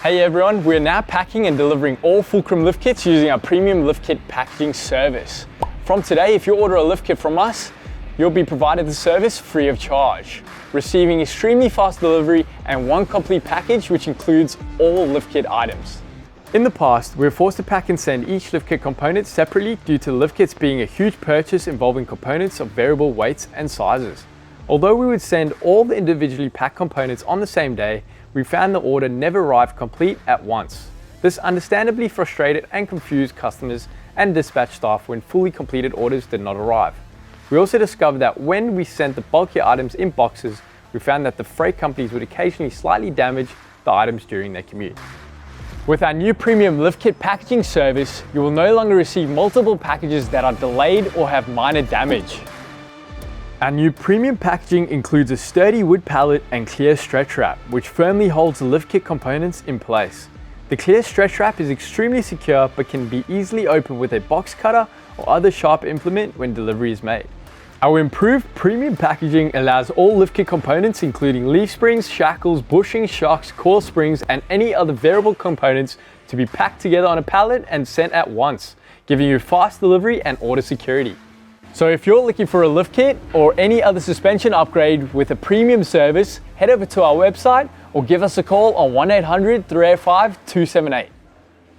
Hey everyone, we're now packing and delivering all Fulcrum lift kits using our premium lift kit packaging service. From today, if you order a lift kit from us, you'll be provided the service free of charge, receiving extremely fast delivery and one complete package which includes all lift kit items. In the past, we were forced to pack and send each lift kit component separately due to lift kits being a huge purchase involving components of variable weights and sizes. Although we would send all the individually packed components on the same day, we found the order never arrived complete at once. This understandably frustrated and confused customers and dispatch staff when fully completed orders did not arrive. We also discovered that when we sent the bulkier items in boxes, we found that the freight companies would occasionally slightly damage the items during their commute. With our new premium lift kit packaging service, you will no longer receive multiple packages that are delayed or have minor damage. Our new premium packaging includes a sturdy wood pallet and clear stretch wrap, which firmly holds the lift kit components in place. The clear stretch wrap is extremely secure but can be easily opened with a box cutter or other sharp implement when delivery is made. Our improved premium packaging allows all lift kit components, including leaf springs, shackles, bushings, shocks, coil springs, and any other variable components to be packed together on a pallet and sent at once, giving you fast delivery and order security. So if you're looking for a lift kit or any other suspension upgrade with a premium service, head over to our website or give us a call on 1-800-385-278.